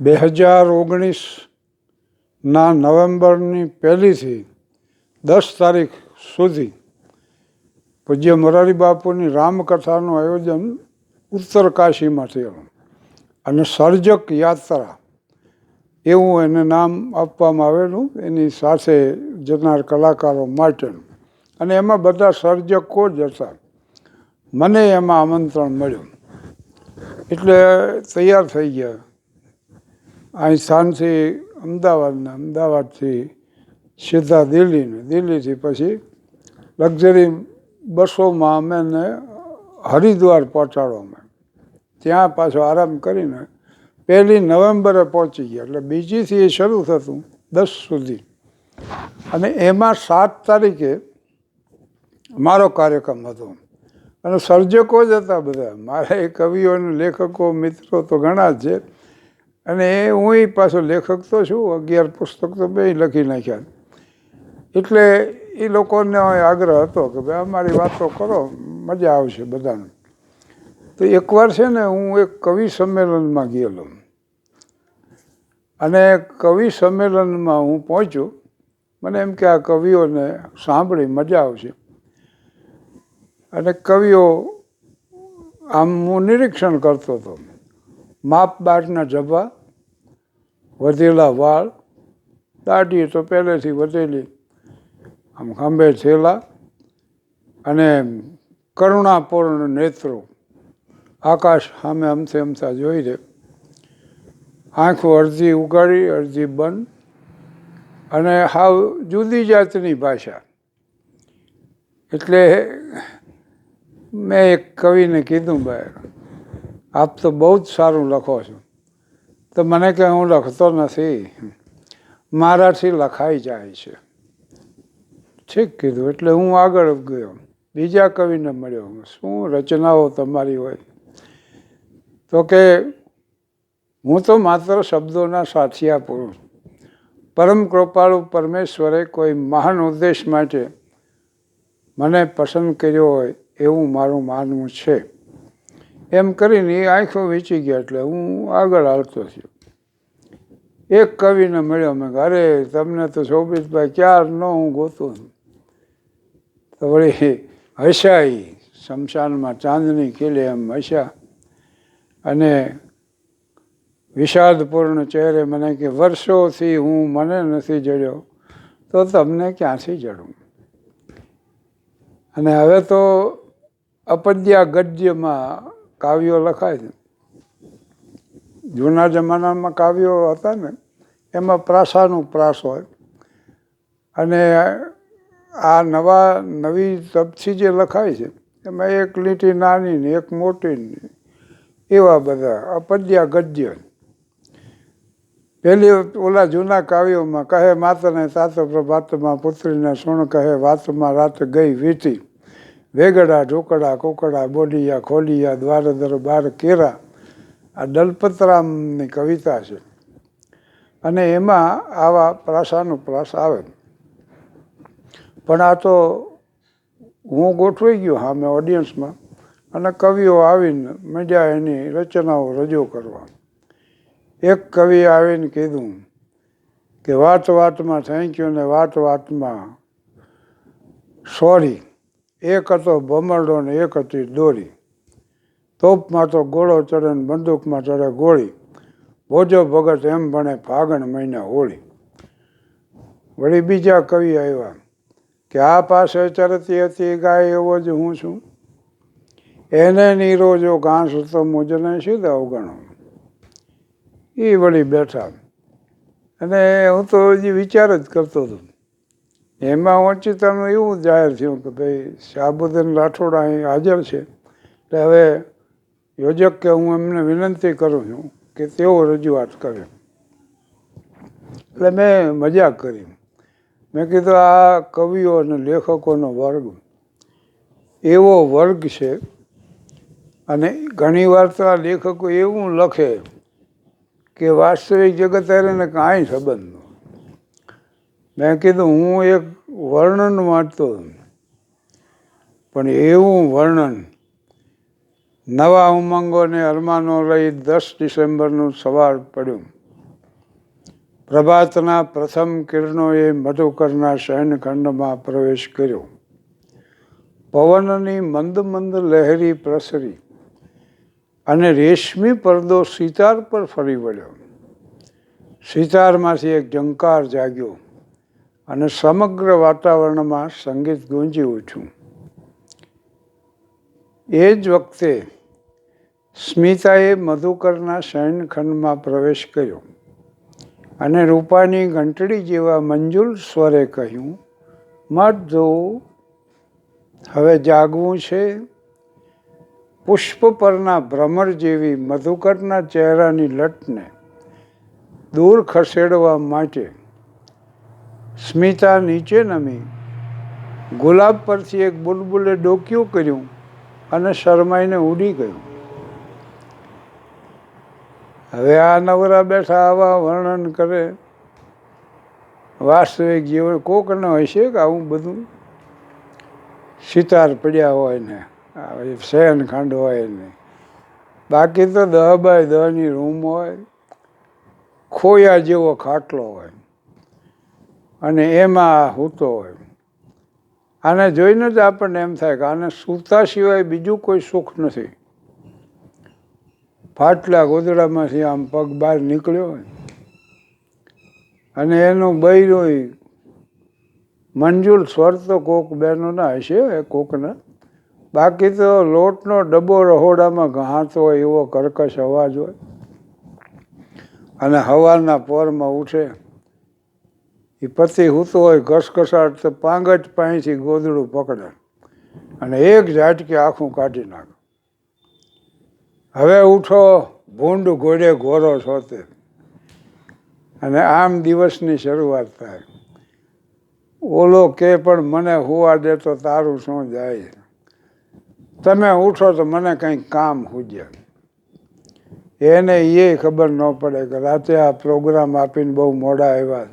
2019ના નવેમ્બરની 1થી 10 તારીખ સુધી પૂજ્ય મોરારી બાપુની રામકથાનું આયોજન ઉત્તર કાશીમાં થયેલું અને સર્જક યાત્રા એવું એને નામ આપવામાં આવેલું, એની સાથે જનાર કલાકારો માટેનું. અને એમાં બધા સર્જકો જ હતા. મને એમાં આમંત્રણ મળ્યું એટલે તૈયાર થઈ ગયા. અહીં સ્થાનથી અમદાવાદના, અમદાવાદથી સીધા દિલ્હીને, દિલ્હીથી પછી લક્ઝરી બસોમાં અમે એને હરિદ્વાર પહોંચાડવામાં. ત્યાં પાછો આરામ કરીને 1 નવેમ્બરે પહોંચી ગયા. એટલે બીજીથી એ શરૂ થતું 10 સુધી. અને એમાં 7 તારીખે મારો કાર્યક્રમ હતો. અને સર્જકો જ હતા બધા. મારા એ કવિઓ અને લેખકો મિત્રો તો ઘણા જ છે. અને હું પાછો લેખક તો છું, 11 પુસ્તક તો બે લખી નાખ્યા. એટલે એ લોકોને આગ્રહ હતો કે ભાઈ અમારી વાતો કરો, મજા આવશે બધાને. તો એકવાર છે ને હું એક કવિ સંમેલનમાં ગયેલો અને કવિ સંમેલનમાં હું પહોંચ્યો. મને એમ કે આ કવિઓને સાંભળી મજા આવશે. અને કવિઓ આમ હું નિરીક્ષણ કરતો હતો. માપ બાટના જભા, વધેલા વાળ, દાઢી તો પહેલેથી વધેલી, આમ ખંભે થેલા અને કરુણાપૂર્ણ નેત્રો, આકાશ સામે અમથે અમથા જોઈ દે, આંખો અડધી ઉગાડી અડધી બંધ, અને હાવ જુદી જાતની ભાષા. એટલે મેં એક કવિને કીધું, ભાઈ આપ તો બહુ જ સારું લખો છો. તો મને કે હું લખતો નથી, મારાથી લખાઈ જાય છે. ઠીક કીધું. એટલે હું આગળ ગયો, બીજા કવિને મળ્યો. શું રચનાઓ તમારી હોય? તો કે હું તો માત્ર શબ્દોના સાથિયા પુરુષ. પરમ કૃપાળુ પરમેશ્વરે કોઈ મહાન ઉદ્દેશ માટે મને પસંદ કર્યો હોય એવું મારું માનવું છે. એમ કરીને એ આંખો વીંચી ગયા. એટલે હું આગળ હાલતો થયો. એક કવિને મળ્યો. મેં અરે તમને તો શોભિતભાઈ ક્યારનો હું ગોતું. તો વળી હસ્યા. શમશાનમાં ચાંદની ખીલે એમ હસ્યા. અને વિષાદપૂર્ણ ચહેરે મને કે વર્ષોથી હું મને નથી જડ્યો તો તમને ક્યાંથી જડું. અને હવે તો અપદ્યા ગદ્યમાં કાવ્યો લખાય છે. જૂના જમાનામાં કાવ્યો હતા ને એમાં પ્રાસાનું પ્રાસ હોય. અને આ નવી તપથી જે લખાય છે એમાં એક લીટી નાની ને એક મોટી ને એવા બધા અપદ્યા ગદ્ય. પેલી ઓલા જૂના કાવ્યોમાં કહે માતને તાત પ્રભાતમાં પુત્રીને સુણ કહે વાતમાં રાત ગઈ વીતી વેગડા ઢોકડા કોકડા બોડિયા ખોલિયા દ્વાર દરબાર કેરા. આ દલપતરામની કવિતા છે. અને એમાં આવા પ્રાસાનું પ્રાસ આવે. પણ આ તો હું ગોઠવાઈ ગયો સામે ઓડિયન્સમાં અને કવિઓ આવીને મજા એની રચનાઓ રજૂ કરવા. એક કવિ આવીને કીધું કે વાત વાતમાં થેન્ક યુ ને વાત વાતમાં સોરી. એક હતો ભમરડો ને એક હતી દોરી. તોપમાં તો ગોળો ચડે ને બંદૂકમાં ચડે ગોળી. ભોજો ભગત એમ ભણે ફાગણ મહિના હોળી. વળી બીજા કવિ આવ્યા કે આ પાસે ચરતી હતી ગાય એવો જ હું છું. એને નીરો જો ઘાસ તો મુજને સીધા અવગણો. એ વળી બેઠા. અને હું તો હજી વિચાર જ કરતો હતો. એમાં ઓચિતાનું એવું જાહેર થયું કે ભાઈ શાહબુદ્દીન રાઠોડ અહીં હાજર છે. એટલે હવે યોજક કે હું એમને વિનંતી કરું છું કે તેઓ રજૂઆત કરે. એટલે મેં મજાક કરી. મેં કીધું આ કવિઓ અને લેખકોનો વર્ગ એવો વર્ગ છે. અને ઘણી વાર તો આ લેખકો એવું લખે કે વાસ્તવિક જગત એને કાંઈ સંબંધ ન. મેં કીધું હું એક વર્ણન વાંચતો પણ એવું વર્ણન નવા ઉમંગોને અરમાનો લઈ 10 ડિસેમ્બરનું સવાર પડ્યું. પ્રભાતના પ્રથમ કિરણોએ મધુકરના શયનખંડમાં પ્રવેશ કર્યો. પવનની મંદ મંદ લહેરી પ્રસરી અને રેશમી પડદો સિતાર પર ફરી વળ્યો. સિતારમાંથી એક ઝંકાર જાગ્યો અને સમગ્ર વાતાવરણમાં સંગીત ગુંજી ઉઠ્યું. એ જ વખતે સ્મિતાએ મધુકરના શયનખંડમાં પ્રવેશ કર્યો અને રૂપાની ઘંટડી જેવા મંજુલ સ્વરે કહ્યું, મધુ, હવે જાગવું છે. પુષ્પ પરના ભ્રમર જેવી મધુકરના ચહેરાની લટને દૂર ખસેડવા માટે સ્મિતા નીચે નમી ગુલાબ પરથી એક બુલબુલે ડોકિયું કર્યું અને શરમાઈને ઉડી ગયું. હવે આ નવરા બેઠા આવા વર્ણન કરે. વાસ્તવિક જીવન કોકને હશે કે આવું બધું સિતાર પડ્યા હોય ને શયનખંડ હોય ને, બાકી તો 10x10ની રૂમ હોય, ખોયા જેવો ખાટલો હોય અને એમાં સૂતો હોય. આને જોઈને જ આપણને એમ થાય કે આને સૂતા સિવાય બીજું કોઈ સુખ નથી. ફાટલા ગોદડામાંથી આમ પગ બહાર નીકળ્યો હોય અને એનું બૈરું મંજુલ સ્વર તો કોક બહેનોના હશે કોકના, બાકી તો લોટનો ડબ્બો રહોડામાં ઘહાતો હોય એવો કર્કશ અવાજ હોય અને સવારના પોરમાં ઉઠે એ પતિ સૂતો હોય ઘસઘસાટ તો પાંગજ પાણીથી ગોદડું પકડે અને એક ઝાટકે આખું કાઢી નાખે. હવે ઉઠો, ભૂંડ ઘોડે ઘોરો છો તે, અને આમ દિવસની શરૂઆત થાય. ઓલો કે પણ મને હુવા દે તો તારું શું જાય, તમે ઉઠો તો મને કંઈક કામ સૂજે. એને એ ખબર ન પડે કે રાતે આ પ્રોગ્રામ આપીને બહુ મોડા આવ્યા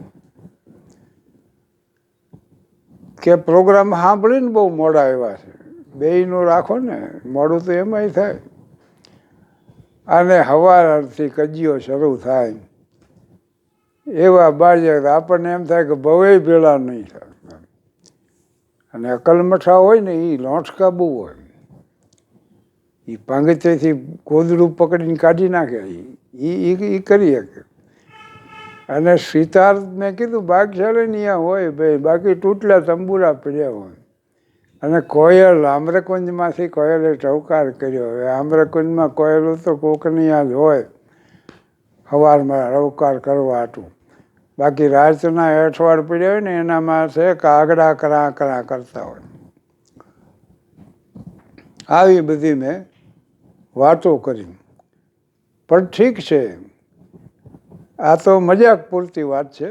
કે પ્રોગ્રામ સાંભળીને બહુ મોડા આવ્યા છે. બેયનું રાખો ને, મોડું તો એમાંય થાય. અને સવારથી કજિયો શરૂ થાય એવા બાળક આપણને એમ થાય કે ભવે ભેળા નહીં થાય. અને અકલમઠા હોય ને એ લોંઠકા બહુ હોય, એ પાંગતેથી ગોદડું પકડીને કાઢી નાખે, એ કરી શકે. અને સિતાર મેં કીધું ભાગશાળી ત્યાં હોય ભાઈ, બાકી તૂટલા તંબુરા પડ્યા હોય. અને કોયલ આમ્રકુંજમાંથી કોયલે ટવકાર કર્યો. હવે આમ્રકુંજમાં કોયલું તો કોકની યાદ હોય સવારમાં રવકાર કરવા હતું, બાકી રાતના હેઠવાડ પડ્યા હોય ને એનામાં છે કાગડા કરા કરા કરતા હોય. આવી બધી મેં વાતો કરી. પણ ઠીક છે, આ તો મજાક પૂરતી વાત છે.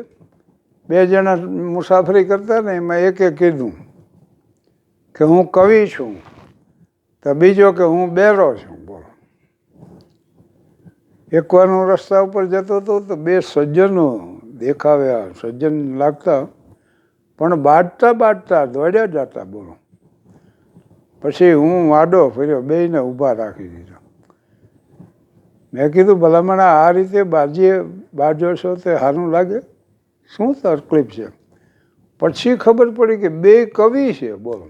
2 જણા મુસાફરી કરતા ને એમાં એકે કીધું કે હું કવિ છું, તો બીજો કે હું બેરો છું. બોલો, એકવાર હું રસ્તા ઉપર જતો હતો તો 2 સજ્જનો દેખાવ્યા, સજ્જન લાગતા પણ બાટતા બાટતા દોડ્યા જતા. બોલો, પછી હું વાડો ફર્યો, બેયને ઊભા રાખી દીધો. મેં કીધું ભલામણ આ રીતે બાજો છો તે સારું લાગે, શું તકલીફ છે? પછી ખબર પડી કે 2 કવિ છે. બોલો,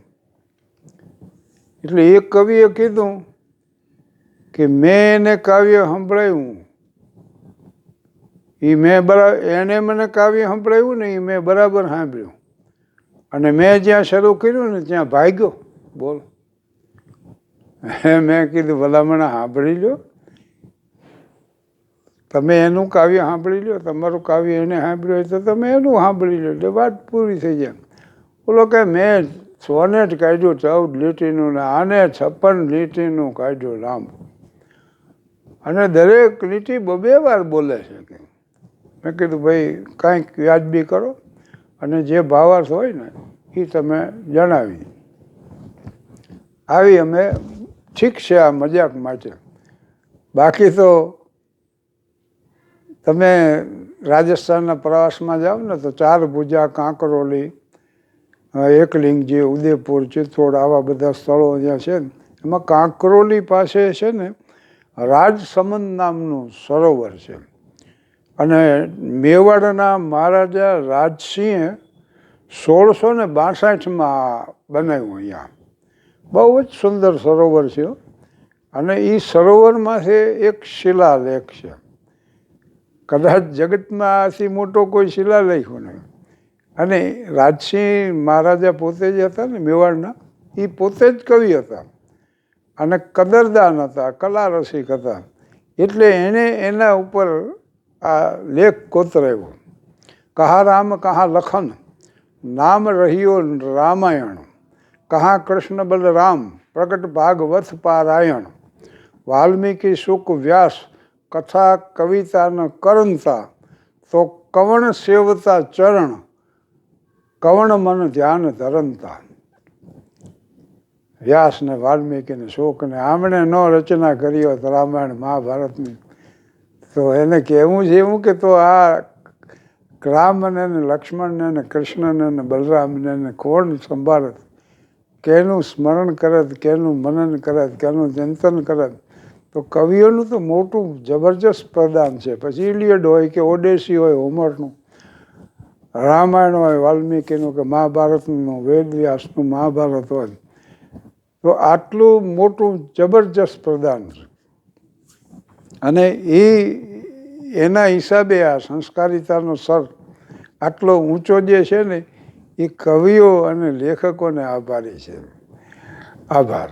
એટલે એક કવિએ કીધું કે મેં એને કાવ્ય સંભળાવ્યું, એને મને કાવ્ય સંભળાવ્યું ને એ મેં બરાબર સાંભળ્યું, અને મેં જ્યાં શરૂ કર્યું ને ત્યાં ભાગ્યો. બોલો, મેં કીધું ભલામણ સાંભળી લો, તમે એનું કાવ્ય સાંભળી લો, તમારું કાવ્ય એને સાંભળ્યું હોય તો તમે એનું સાંભળી લો, એટલે વાત પૂરી થઈ જાય. બોલો કે મેં સોનેટ કાઢ્યું 14 લીટીનું ને આને 56 લીટીનું કાઢ્યું લાંબુ, અને દરેક લીટી 2 વાર બોલે છે. મેં કીધું ભાઈ કાંઈક વ્યાજબી કરો અને જે ભાવાર્થ હોય ને એ તમે જણાવી. આવી અમે ઠીક છે આ મજાક માટે. બાકી તો તમે રાજસ્થાનના પ્રવાસમાં જાઓ ને તો 4 ભુજા, કાંકરોલી, એકલિંગજી, ઉદયપુર, ચિત્તોડ, આવા બધા સ્થળો જ્યાં છે ને એમાં કાંકરોલી પાસે છે ને રાજસમંદ નામનું સરોવર છે. અને મેવાડના મહારાજા રાજસિંહે 1662માં બનાવ્યું અહીંયા. બહુ જ સુંદર સરોવર છે અને એ સરોવરમાંથી એક શિલાલેખ છે. કદાચ જગતમાં આથી મોટો કોઈ શિલાલેખ નહીં. અને રાજસિંહ મહારાજા પોતે જ હતા ને મેવાડના, એ પોતે જ કવિ હતા અને કદરદાન હતા, કલા રસિક હતા. એટલે એણે એના ઉપર આ લેખ કોતરાવ્યો. કહા રામ કહા લખન, નામ રહ્યો રામાયણ. કહા કૃષ્ણ બલરામ, પ્રગટ ભાગવત પારાયણ. વાલ્મીકી સુક વ્યાસ, કથા કવિતા ન કરંતા. તો કવણ સેવતા ચરણ, કવણ મન ધ્યાન ધરંતા. વ્યાસ ને વાલ્મીકી ને શોક ને આમણે ન રચના કરી હોત રામાયણ મહાભારતની, તો એને કહેવું છે એવું કે તો આ રામને ને લક્ષ્મણને ને કૃષ્ણને ને બલરામને ને કોણ સંભાળત, કેનું સ્મરણ કરત, કેનું મનન કરત, કેનું ચિંતન કરત. તો કવિઓનું તો મોટું જબરજસ્ત પ્રદાન છે. પછી ઇલિયડ હોય કે ઓડેસી હોય હોમરનું, રામાયણ હોય વાલ્મીકીનું કે મહાભારતનું, વેદવ્યાસનું મહાભારત હોય, તો આટલું મોટું જબરજસ્ત પ્રદાન છે. અને એના હિસાબે આ સંસ્કારિતાનો સર આટલો ઊંચો જે છે ને, એ કવિઓ અને લેખકોને આભારી છે. આભાર.